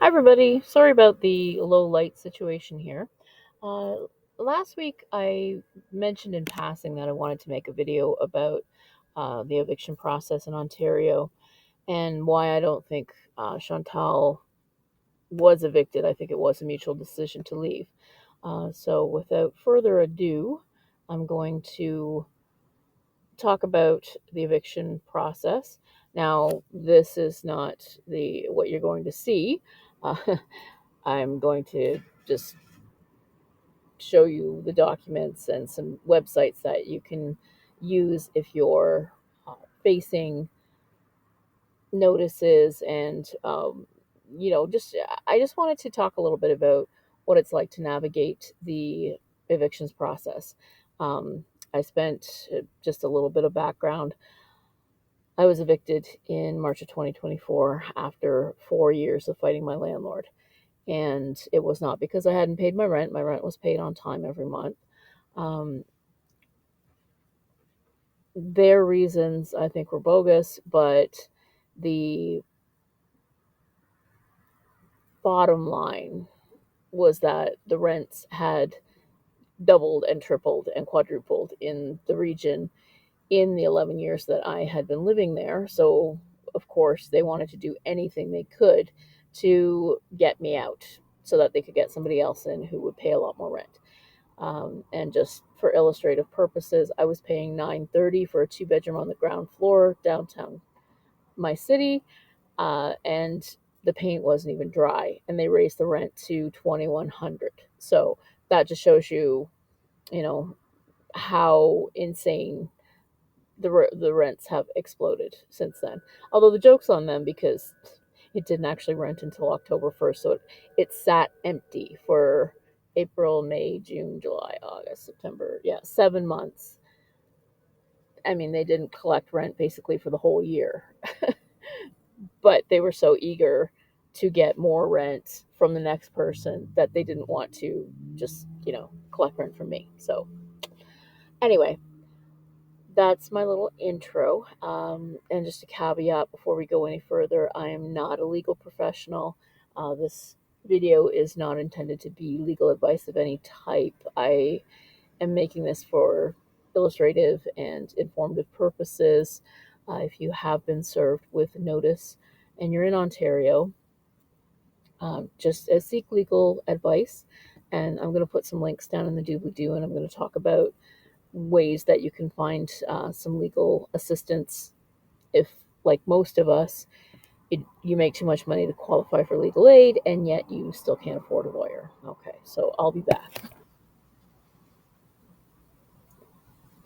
Hi, everybody. Sorry about the low light situation here. Uh, Last week, I mentioned in passing that I wanted to make a video about the eviction process in Ontario and why I don't think Chantal was evicted. I think it was a mutual decision to leave. So, without further ado, I'm going to talk about the eviction process. Now, this is not the what you're going to see. Uh, I'm going to just show you the documents and some websites that you can use if you're facing notices and just I just wanted to talk a little bit about what it's like to navigate the evictions process. I spent just a little bit of background. I was evicted in March of 2024 after 4 years of fighting my landlord. And it was not because I hadn't paid my rent. My rent was paid on time every month. Um, their reasons, I think, were bogus, but the bottom line was that the rents had doubled and tripled and quadrupled in the region in the 11 years that I had been living there. So, of course, they wanted to do anything they could to get me out so that they could get somebody else in who would pay a lot more rent. And just for illustrative purposes, I was paying $930 for a two-bedroom on the ground floor downtown my city, and the paint wasn't even dry, and they raised the rent to 2,100. So that just shows you, you know, how insane the rents have exploded since then. Although the joke's on them because it didn't actually rent until October 1st, so it sat empty for April, May, June, July, August, September. Yeah, 7 months. I mean, they didn't collect rent basically for the whole year, but they were so eager to get more rent from the next person that they didn't want to just, collect rent from me. So, anyway, that's my little intro. And just a caveat before we go any further, I am not a legal professional. This video is not intended to be legal advice of any type. I am making this for illustrative and informative purposes. If you have been served with notice and you're in Ontario, just seek legal advice. And I'm going to put some links down in the doobly doo, and I'm going to talk about ways that you can find some legal assistance if, like most of us, you make too much money to qualify for legal aid and yet you still can't afford a lawyer. Okay, so I'll be back.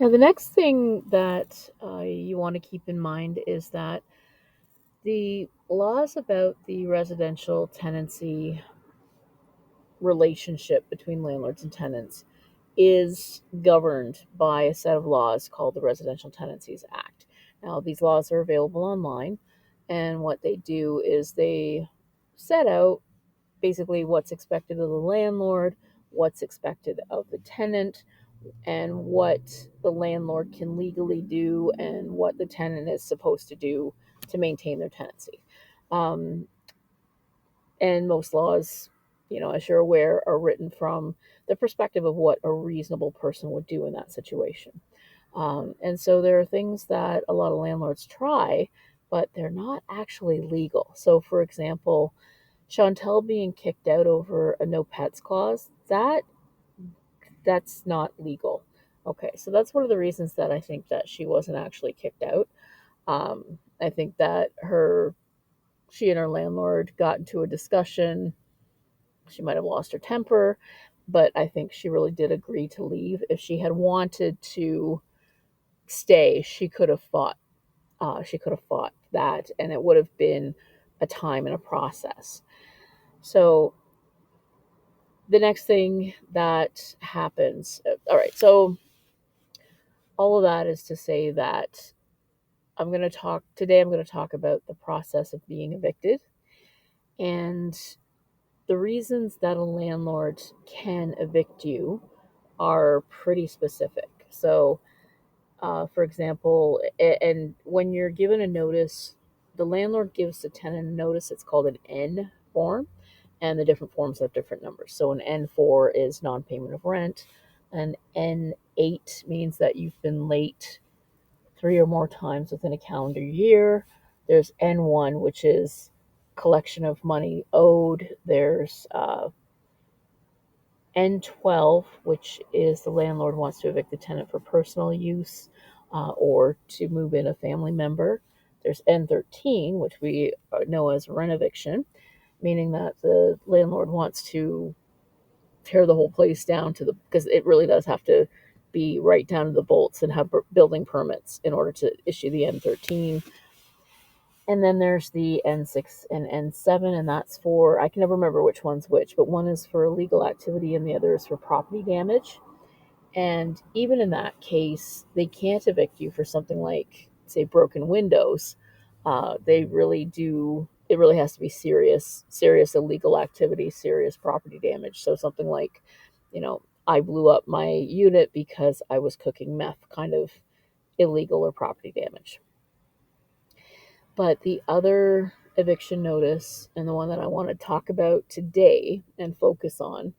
Now, the next thing that you want to keep in mind is that the laws about the residential tenancy relationship between landlords and tenants is governed by a set of laws called the Residential Tenancies Act. Now, these laws are available online, and what they do is they set out basically what's expected of the landlord, what's expected of the tenant, and what the landlord can legally do, and what the tenant is supposed to do to maintain their tenancy. Um, and most laws, as you're aware, are written from the perspective of what a reasonable person would do in that situation. And so there are things that a lot of landlords try, but they're not actually legal. So, for example, Chantel being kicked out over a no pets clause, that's not legal. Okay, so that's one of the reasons that I think that she wasn't actually kicked out. I think that she and her landlord got into a discussion. She might have lost her temper, but I think she really did agree to leave. If she had wanted to stay, she could have fought. She could have fought that, and it would have been a time and a process. So the next thing that happens, all right. So all of that is to say that I'm going to talk today. I'm going to talk about the process of being evicted and the reasons that a landlord can evict you are pretty specific. So, for example, and when you're given a notice, the landlord gives the tenant a notice. It's called an N form. and the different forms have different numbers. So an N4 is non-payment of rent. An N8 means that you've been late 3 or more times within a calendar year. There's N1, which is collection of money owed. There's N12, which is the landlord wants to evict the tenant for personal use or to move in a family member. There's N13, which we know as rent eviction, meaning that the landlord wants to tear the whole place down because it really does have to be right down to the bolts and have building permits in order to issue the N13. And then there's the N6 and N7, and that's for, I can never remember which one's which, but one is for illegal activity and the other is for property damage. And even in that case, they can't evict you for something like, say, broken windows. They really do, it really has to be serious illegal activity, serious property damage. So something like, I blew up my unit because I was cooking meth, kind of illegal or property damage. But the other eviction notice, and the one that I want to talk about today and focus on,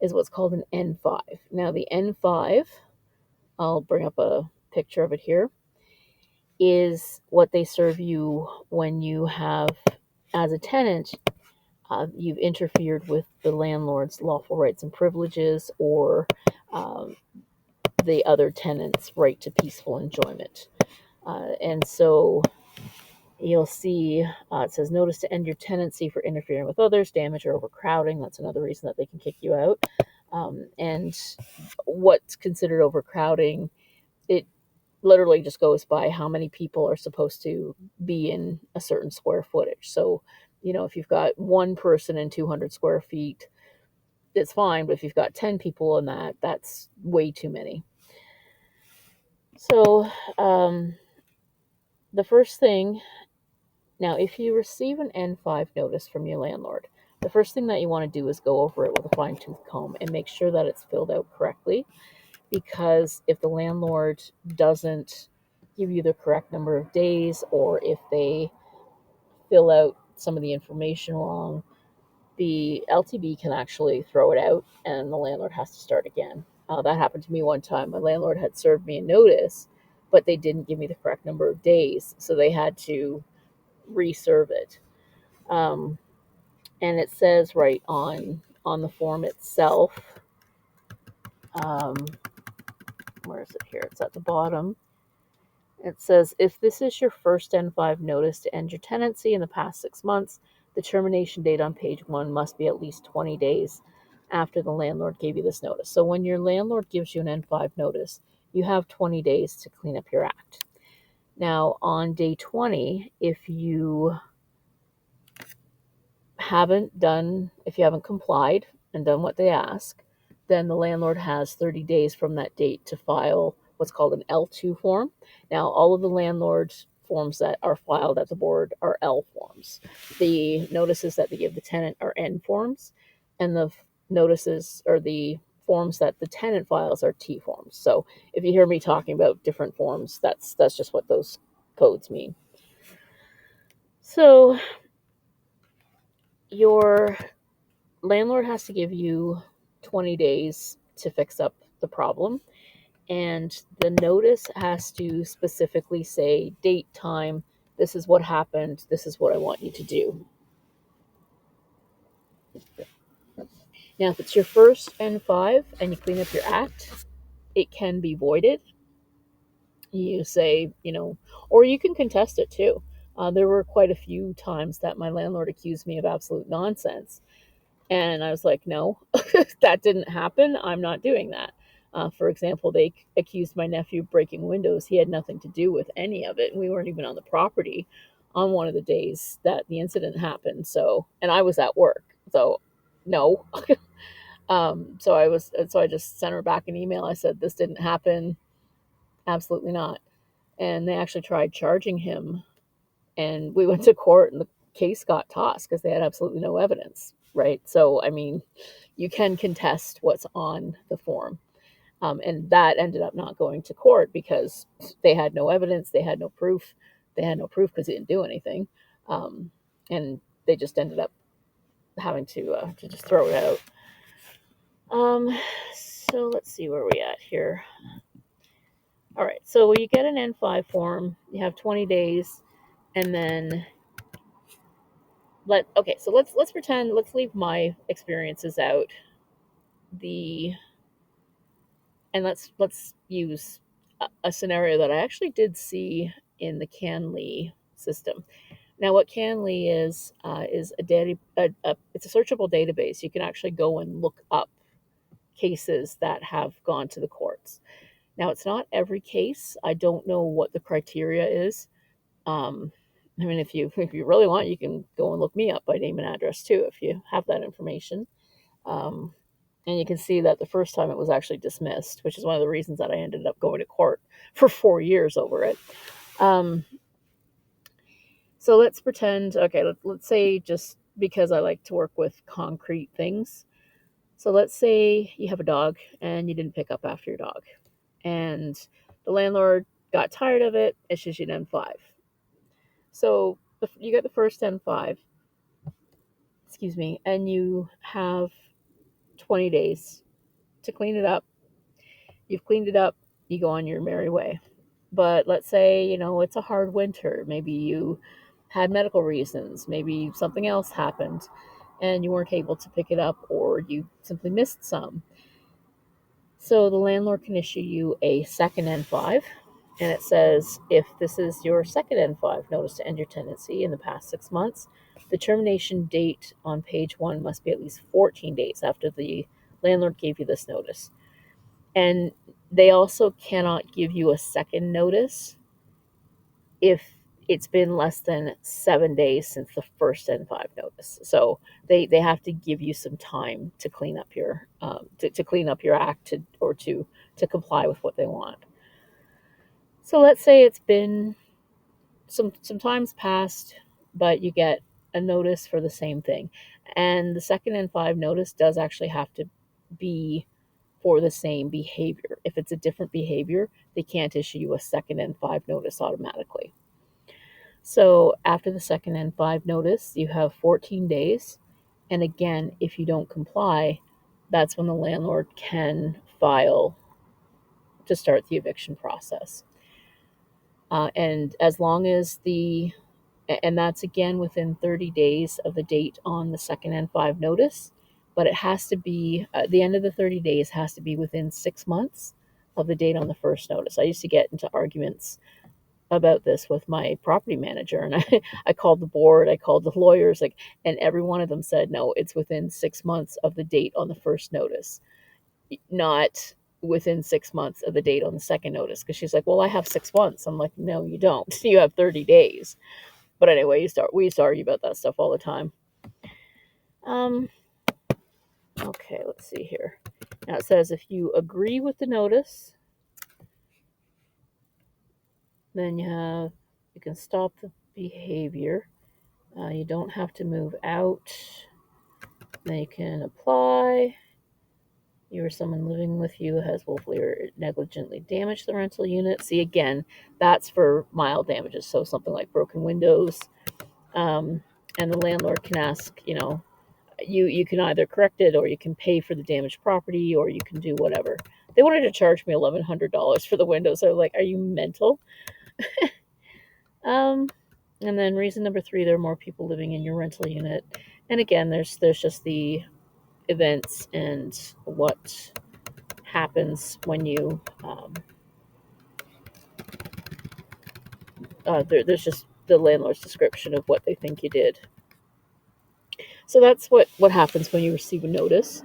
is what's called an N5. Now, the N5, I'll bring up a picture of it here, is what they serve you when you have, as a tenant, you've interfered with the landlord's lawful rights and privileges, or the other tenant's right to peaceful enjoyment. And so you'll see it says notice to end your tenancy for interfering with others, damage, or overcrowding. That's another reason that they can kick you out. And what's considered overcrowding, it literally just goes by how many people are supposed to be in a certain square footage. So, if you've got one person in 200 square feet, it's fine. But if you've got 10 people in that, that's way too many. So, the first thing, now, if you receive an N5 notice from your landlord, the first thing that you want to do is go over it with a fine-tooth comb and make sure that it's filled out correctly. Because if the landlord doesn't give you the correct number of days, or if they fill out some of the information wrong, the LTB can actually throw it out and the landlord has to start again. That happened to me one time. My landlord had served me a notice, but they didn't give me the correct number of days, so they had to reserve it. And it says right on the form itself, where is it here? It's at the bottom. It says, if this is your first N5 notice to end your tenancy in the past 6 months, the termination date on page 1 must be at least 20 days after the landlord gave you this notice. So when your landlord gives you an N5 notice, you have 20 days to clean up your act. Now, on day 20, if you haven't complied and done what they ask, then the landlord has 30 days from that date to file what's called an L2 form. Now, all of the landlord forms that are filed at the board are L forms. The notices that they give the tenant are N forms, and the notices or the forms that the tenant files are T forms. So if you hear me talking about different forms, that's just what those codes mean. So your landlord has to give you 20 days to fix up the problem, and the notice has to specifically say date, time, this is what happened, this is what I want you to do. Now, if it's your first N5 and you clean up your act, it can be voided. You say, or you can contest it too. There were quite a few times that my landlord accused me of absolute nonsense. And I was like, no, that didn't happen. I'm not doing that. For example, they accused my nephew of breaking windows. He had nothing to do with any of it. We weren't even on the property on one of the days that the incident happened. So, and I was at work. So, no. So I just sent her back an email. I said, this didn't happen. Absolutely not. And they actually tried charging him. And we went to court and the case got tossed because they had absolutely no evidence. Right. So, I mean, you can contest what's on the form. And that ended up not going to court because they had no evidence. They had no proof. They had no proof because he didn't do anything. And they just ended up having to just throw it out. So let's see where we at here. All right, so when you get an N5 form, you have 20 days, and then let's pretend, let's leave my experiences out. And let's use a scenario that I actually did see in the CanLII system. Now, what CanLII is it's a searchable database. You can actually go and look up cases that have gone to the courts. Now, it's not every case. I don't know what the criteria is. I mean, if you really want, you can go and look me up by name and address too, if you have that information. Um, and you can see that the first time it was actually dismissed, which is one of the reasons that I ended up going to court for 4 years over it. So let's pretend, okay, let's say, just because I like to work with concrete things. So let's say you have a dog and you didn't pick up after your dog, and the landlord got tired of it, issues you an N5. So you get the first N5, excuse me, and you have 20 days to clean it up. You've cleaned it up, you go on your merry way. But let's say, it's a hard winter. Maybe you had medical reasons, maybe something else happened and you weren't able to pick it up, or you simply missed some. So the landlord can issue you a second N5, and it says, if this is your second N5 notice to end your tenancy in the past 6 months, the termination date on page 1 must be at least 14 days after the landlord gave you this notice. And they also cannot give you a second notice if it's been less than 7 days since the first N5 notice. So they have to give you some time to clean up your to clean up your act, to comply with what they want. So let's say it's been some time's passed, but you get a notice for the same thing, and the second N5 notice does actually have to be for the same behavior. If it's a different behavior, they can't issue you a second N5 notice automatically. So after the second N5 notice, you have 14 days. And again, if you don't comply, that's when the landlord can file to start the eviction process. And as long as and that's again within 30 days of the date on the second N5 notice, but it has to be, the end of the 30 days has to be within 6 months of the date on the first notice. I used to get into arguments about this with my property manager, and I called the board, I called the lawyers, and every one of them said, no, it's within 6 months of the date on the first notice, not within 6 months of the date on the second notice. Because she's like, well, I have 6 months. I'm like, no, you don't. You have 30 days. But anyway, we used to argue about that stuff all the time. Okay, let's see here. Now it says, if you agree with the notice, then you can stop the behavior. You don't have to move out. Then you can apply. You or someone living with you has willfully or negligently damaged the rental unit. See, again, that's for mild damages, so something like broken windows. And the landlord can ask, you can either correct it, or you can pay for the damaged property, or you can do whatever. They wanted to charge me $1,100 for the windows. I was like, are you mental? And then reason number 3, there are more people living in your rental unit. And again, there's just the events and what happens when you there's just the landlord's description of what they think you did. So that's what happens when you receive a notice.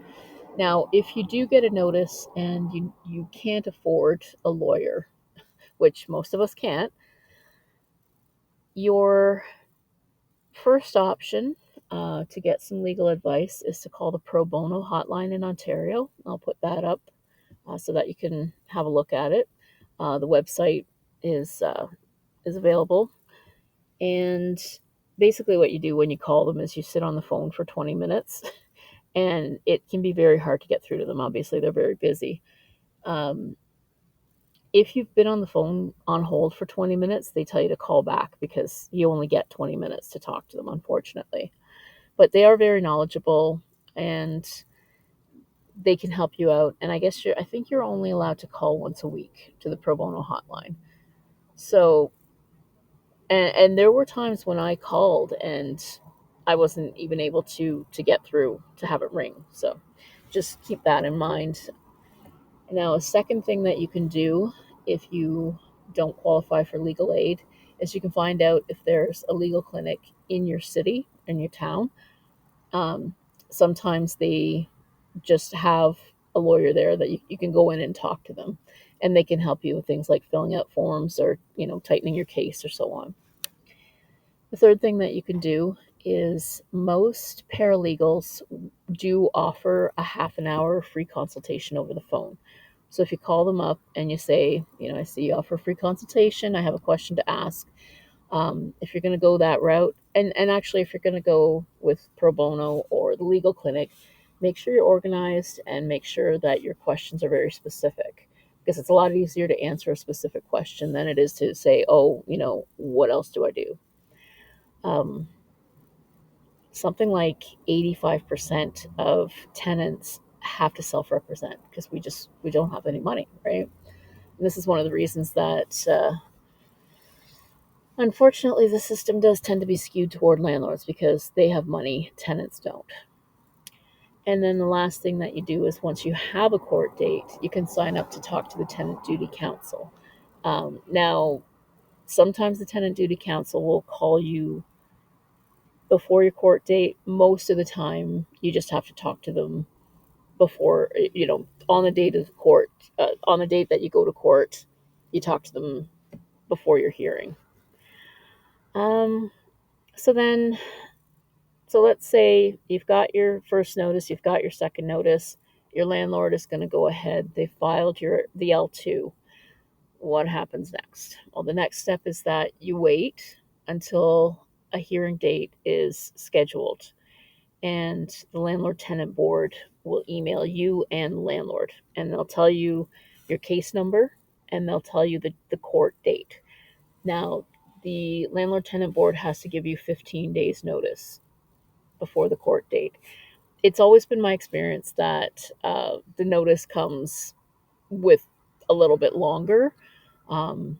Now, if you do get a notice and you can't afford a lawyer, which most of us can't, your first option to get some legal advice is to call the Pro Bono hotline in Ontario. I'll put that up so that you can have a look at it. The website is available, and basically what you do when you call them is you sit on the phone for 20 minutes, and it can be very hard to get through to them. Obviously, they're very busy. If you've been on the phone on hold for 20 minutes, they tell you to call back, because you only get 20 minutes to talk to them, unfortunately. But they are very knowledgeable, and they can help you out. And I think you're only allowed to call once a week to the pro bono hotline. So, and there were times when I called and I wasn't even able to get through to have it ring. So just keep that in mind. Now, a second thing that you can do if you don't qualify for legal aid is you can find out if there's a legal clinic in your city, in your town. Um, Sometimes they just have a lawyer there that you can go in and talk to them, and they can help you with things like filling out forms or, tightening your case or so on. The third thing that you can do is most paralegals do offer a half an hour free consultation over the phone. So if you call them up and you say, I see you offer free consultation, I have a question to ask. If you're going to go that route, and actually, if you're going to go with pro bono or the legal clinic, make sure you're organized and make sure that your questions are very specific, because it's a lot easier to answer a specific question than it is to say, oh, what else do I do? Um, Something like 85% of tenants have to self-represent because we don't have any money, right? And this is one of the reasons that unfortunately the system does tend to be skewed toward landlords because they have money, tenants don't. And then the last thing that you do is once you have a court date, you can sign up to talk to the tenant duty counsel. Now, sometimes the tenant duty counsel will call you before your court date. Most of the time, you just have to talk to them before, on the date of the court, on the date that you go to court, you talk to them before your hearing. Um, so then, so let's say you've got your first notice, you've got your second notice, your landlord is going to go ahead, they filed the L2. What happens next? Well, the next step is that you wait until a hearing date is scheduled, and the Landlord Tenant Board will email you and the landlord, and they'll tell you your case number and they'll tell you the court date. Now, the Landlord Tenant Board has to give you 15 days notice before the court date. It's always been my experience that the notice comes with a little bit longer, um,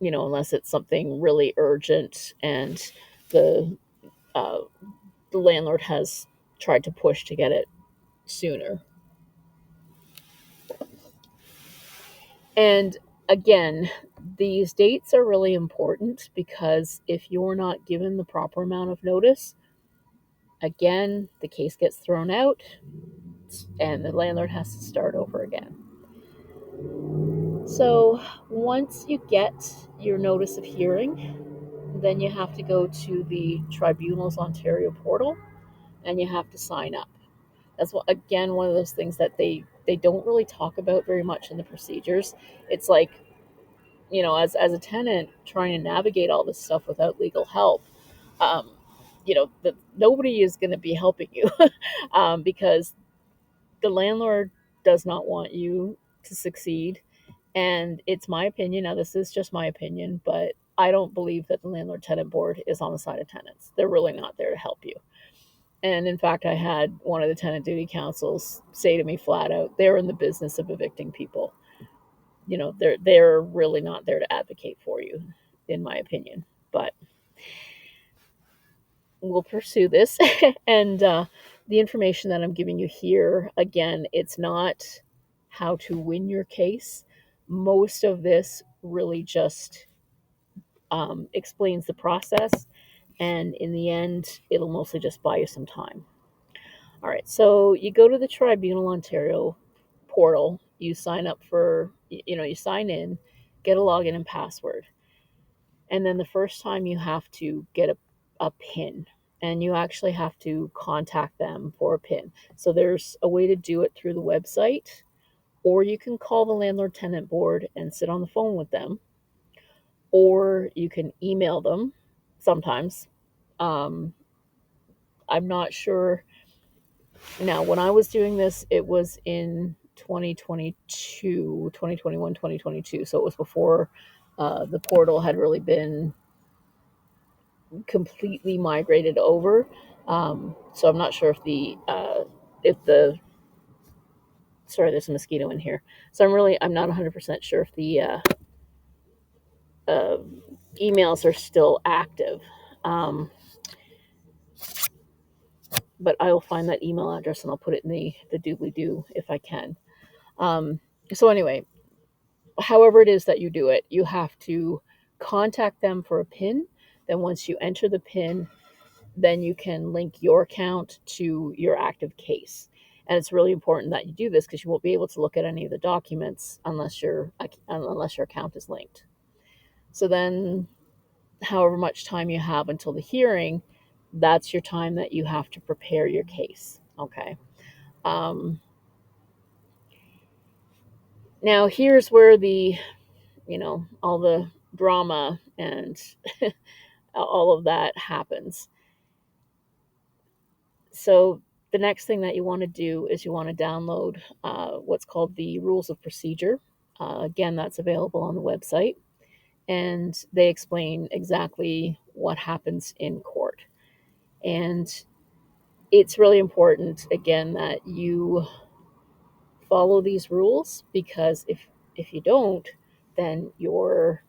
unless it's something really urgent and the uh, the landlord has tried to push to get it sooner. And again, these dates are really important because if you're not given the proper amount of notice, again, the case gets thrown out and the landlord has to start over again. So once you get your notice of hearing, then you have to go to the Tribunal's Ontario portal and you have to sign up. That's what, again, one of those things that they don't really talk about very much in the procedures. It's like, as a tenant trying to navigate all this stuff without legal help, um, nobody is going to be helping you because the landlord does not want you to succeed. And it's my opinion. Now, this is just my opinion, but I don't believe that the Landlord Tenant Board is on the side of tenants. They're really not there to help you. And in fact, I had one of the tenant duty councils say to me flat out, they're in the business of evicting people. They're really not there to advocate for you, in my opinion. But we'll pursue this. And the information that I'm giving you here, again, it's not how to win your case. Most of this really just explains the process. And in the end, it'll mostly just buy you some time. All right, so you go to the Tribunal Ontario portal, you sign up for, you sign in, get a login and password. And then the first time you have to get a PIN, and you actually have to contact them for a PIN. So there's a way to do it through the website, or you can call the Landlord Tenant Board and sit on the phone with them, or you can email them sometimes. Um, I'm not sure. Now, when I was doing this, it was in 2022, 2021, 2022. So it was before the portal had really been completely migrated over. So I'm not sure if sorry, there's a mosquito in here. So I'm not 100% sure if the uh, emails are still active. Um, but I will find that email address and I'll put it in the doobly-doo if I can. So anyway, however it is that you do it, you have to contact them for a PIN. Then once you enter the PIN, then you can link your account to your active case. And it's really important that you do this because you won't be able to look at any of the documents unless your account is linked. So then, however much time you have until the hearing, that's your time that you have to prepare your case. Okay. Um, Now here's where all the drama and all of that happens. So the next thing that you want to do is you want to download what's called the Rules of Procedure. Again, that's available on the website, and they explain exactly what happens in court. And it's really important, again, that you follow these rules, because if you don't, then your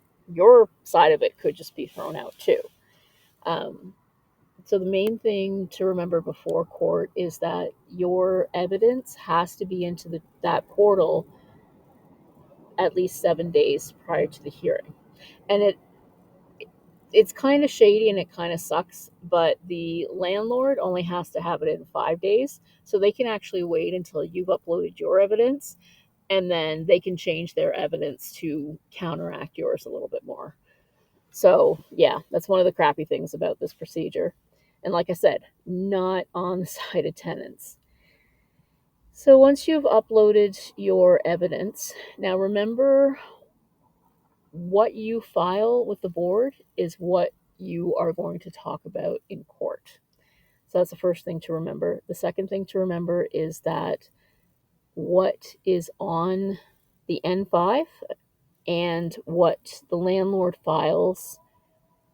side of it could just be thrown out too. Um, so the main thing to remember before court is that your evidence has to be into that portal at least 7 days prior to the hearing. And it's kind of shady and it kind of sucks, but the landlord only has to have it in 5 days, so they can actually wait until you've uploaded your evidence, and then they can change their evidence to counteract yours a little bit more. So yeah, that's one of the crappy things about this procedure. And like I said, not on the side of tenants. So once you've uploaded your evidence, now remember, what you file with the board is what you are going to talk about in court. So that's the first thing to remember. The second thing to remember is that what is on the N5 and what the landlord files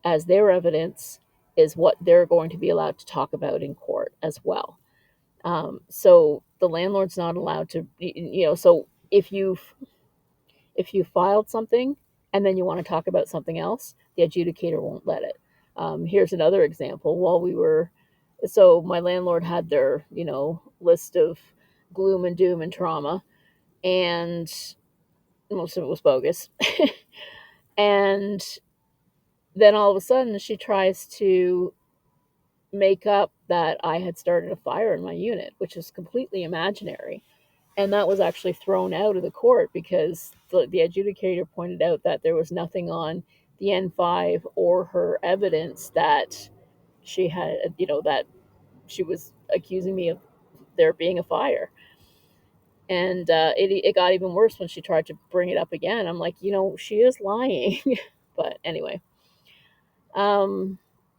as their evidence is what they're going to be allowed to talk about in court as well. So the landlord's not allowed to, so if you filed something and then you want to talk about something else, the adjudicator won't let it. Here's another example. So my landlord had their, list of gloom and doom and trauma, and most of it was bogus. And then all of a sudden she tries to make up that I had started a fire in my unit, which is completely imaginary. And that was actually thrown out of the court because the adjudicator pointed out that there was nothing on the N5 or her evidence that she had, that she was accusing me of there being a fire. And it got even worse when she tried to bring it up again. I'm like, she is lying. But anyway.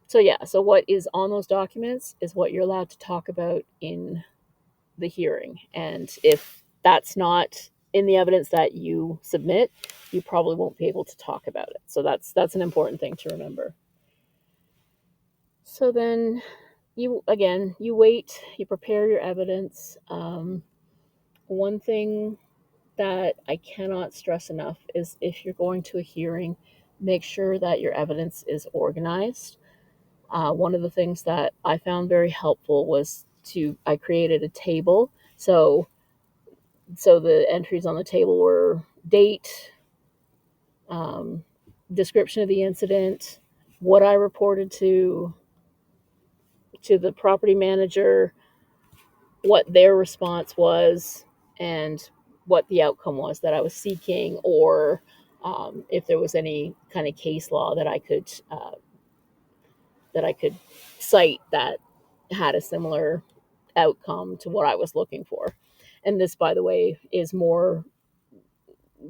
So yeah, so what is on those documents is what you're allowed to talk about in the hearing. And if that's not in the evidence that you submit, you probably won't be able to talk about it. So that's an important thing to remember. So then you wait, you prepare your evidence. One thing that I cannot stress enough is, if you're going to a hearing, make sure that your evidence is organized. One of the things that I found very helpful was I created a table. So the entries on the table were date, um, description of the incident, what I reported to the property manager, what their response was, and what the outcome was that I was seeking, or if there was any kind of case law that I could cite that had a similar outcome to what I was looking for. And this, by the way, is more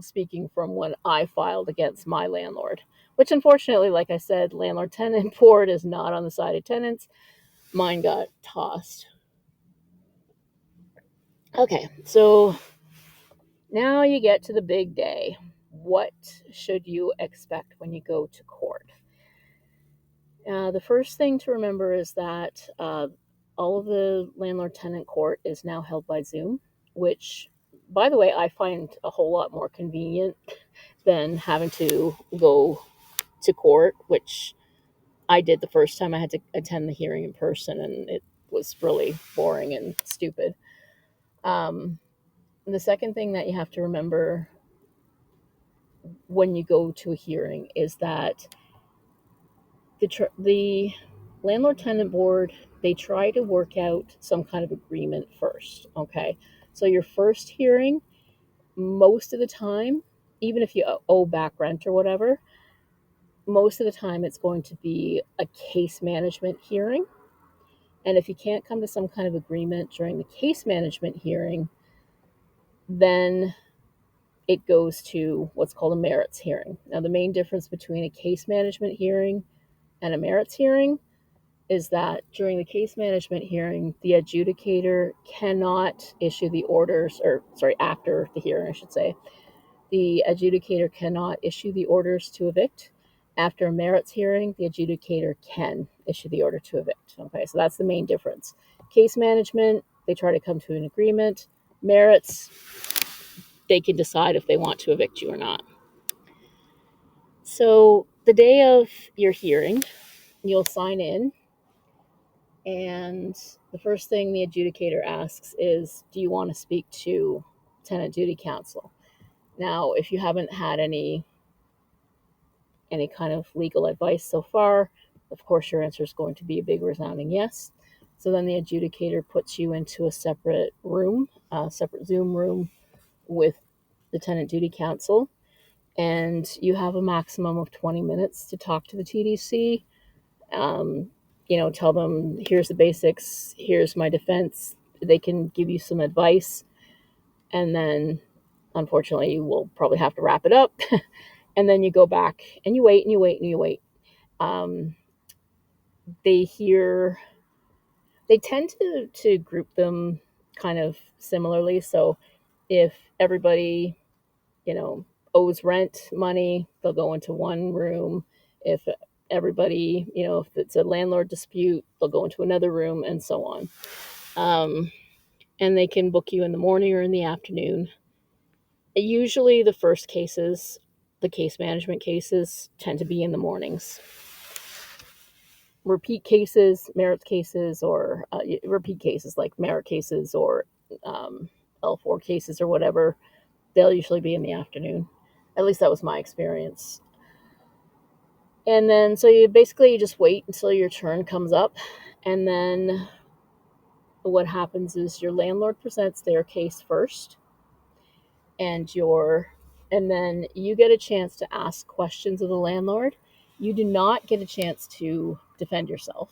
speaking from when I filed against my landlord, which unfortunately, like I said, Landlord Tenant Board is not on the side of tenants. Mine got tossed. Okay, so now you get to the big day. What should you expect when you go to court? The first thing to remember is that all of the landlord tenant court is now held by Zoom, which, by the way, I find a whole lot more convenient than having to go to court, which I did the first time I had to attend the hearing in person, and it was really boring and stupid. The second thing that you have to remember when you go to a hearing is that the landlord tenant board, they try to work out some kind of agreement first. Okay, so your first hearing, most of the time, even if you owe back rent or whatever, most of the time it's going to be a case management hearing. And if you can't come to some kind of agreement during the case management hearing, then it goes to what's called a merits hearing. Now, the main difference between a case management hearing and a merits hearing is that during the case management hearing, the adjudicator cannot issue the orders, or sorry, after the hearing, I should say, the adjudicator cannot issue the orders to evict. After a merits hearing, the adjudicator can issue the order to evict. Okay, so that's the main difference. Case management, they try to come to an agreement. Merits, they can decide if they want to evict you or not. So the day of your hearing, you'll sign in, and the first thing the adjudicator asks is, do you want to speak to tenant duty counsel? Now, if you haven't had any kind of legal advice so far, of course your answer is going to be a big resounding yes. So then the adjudicator puts you into a separate room, a separate Zoom room with the tenant duty counsel, and you have a maximum of 20 minutes to talk to the TDC. Tell them, here's the basics, here's my defense. They can give you some advice, and then unfortunately you will probably have to wrap it up. And then you go back and you wait and you wait and you wait. They tend to group them kind of similarly. So if everybody, owes rent money, they'll go into one room. If everybody, if it's a landlord dispute, they'll go into another room, and so on. And they can book you in the morning or in the afternoon. Usually the first cases, the case management cases, tend to be in the mornings. Repeat cases, merit cases, or repeat cases like merit cases or L4 cases or whatever, they'll usually be in the afternoon. At least that was my experience. And then, so you just wait until your turn comes up. And then what happens is your landlord presents their case first, and then you get a chance to ask questions of the landlord. You do not get a chance to defend yourself.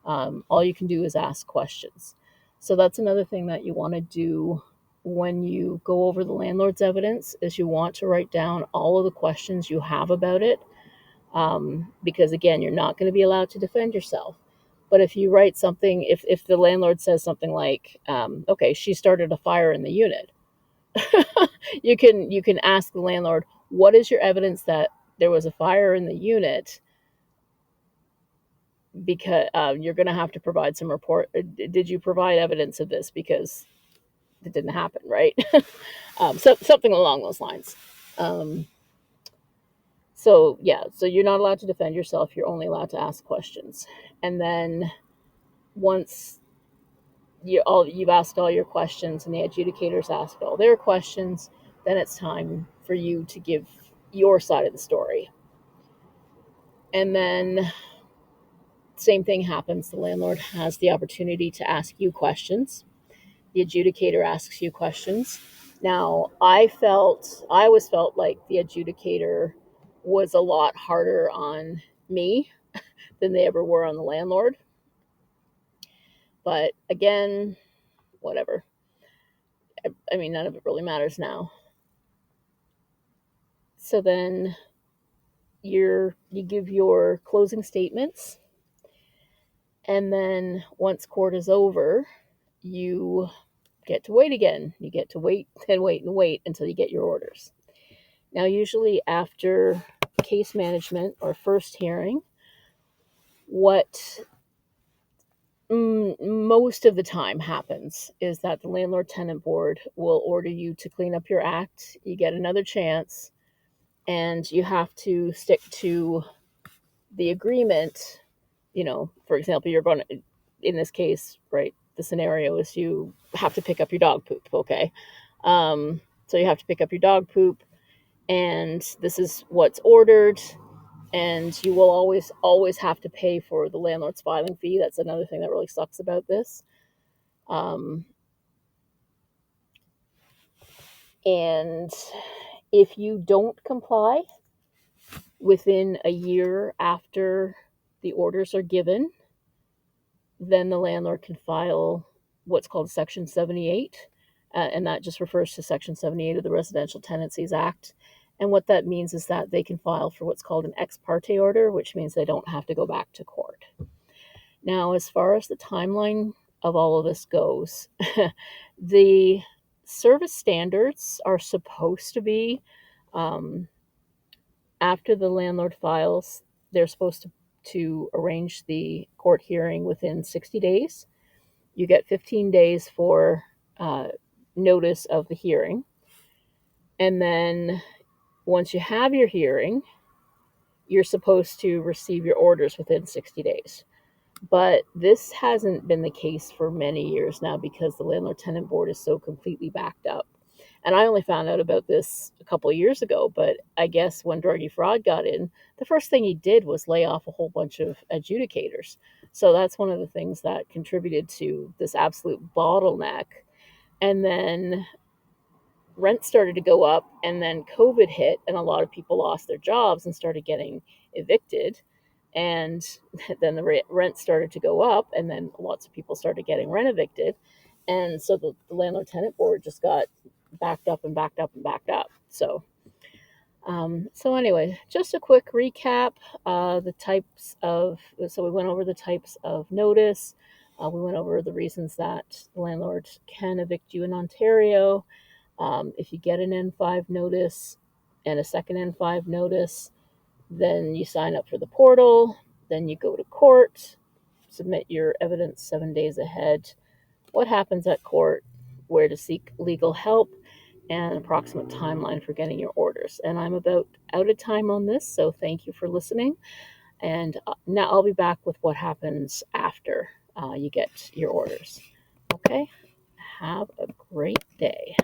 All you can do is ask questions. So that's another thing that you want to do when you go over the landlord's evidence, is you want to write down all of the questions you have about it. Because again, you're not going to be allowed to defend yourself. But if you write something, if the landlord says something like, okay, she started a fire in the unit, you can ask the landlord, what is your evidence that there was a fire in the unit? Because you're going to have to provide some report. Did you provide evidence of this? Because it didn't happen, right? So something along those lines. So you're not allowed to defend yourself. You're only allowed to ask questions. And then once you've asked all your questions and the adjudicators ask all their questions, then it's time for you to give your side of the story. And then same thing happens. The landlord has the opportunity to ask you questions. The adjudicator asks you questions. Now, I always felt like the adjudicator was a lot harder on me than they ever were on the landlord. But again, whatever. I mean, none of it really matters now. So then you give your closing statements, and then once court is over, you get to wait again. You get to wait and wait and wait until you get your orders. Now, usually after case management or first hearing, what most most of the time happens is that the Landlord Tenant Board will order you to clean up your act. You get another chance, and you have to stick to the agreement. For example, you're going to, in this case, right, the scenario is you have to pick up your dog poop, okay? So you have to pick up your dog poop, and this is what's ordered, and you will always have to pay for the landlord's filing fee. That's another thing that really sucks about this. And if you don't comply within a year after the orders are given, then the landlord can file what's called Section 78, and that just refers to Section 78 of the Residential Tenancies Act. And what that means is that they can file for what's called an ex parte order, which means they don't have to go back to court. Now, as far as the timeline of all of this goes, the service standards are supposed to be, after the landlord files, they're supposed to arrange the court hearing within 60 days. You get 15 days for notice of the hearing. And then once you have your hearing, you're supposed to receive your orders within 60 days. But this hasn't been the case for many years now because the Landlord Tenant Board is so completely backed up. And I only found out about this a couple of years ago, but I guess when Druggy Fraud got in, the first thing he did was lay off a whole bunch of adjudicators. So that's one of the things that contributed to this absolute bottleneck. And then rent started to go up, and then COVID hit, and a lot of people lost their jobs and started getting evicted. And then the rent started to go up, and then lots of people started getting rent evicted. And so the Landlord Tenant Board just got backed up and backed up and backed up. So anyway, just a quick recap. So we went over the types of notice. We went over the reasons that the landlord can evict you in Ontario. If you get an N5 notice and a second N5 notice, then you sign up for the portal, then you go to court, submit your evidence 7 days ahead, what happens at court, where to seek legal help, and an approximate timeline for getting your orders. And I'm about out of time on this, so thank you for listening. And now I'll be back with what happens after you get your orders. Okay? Have a great day.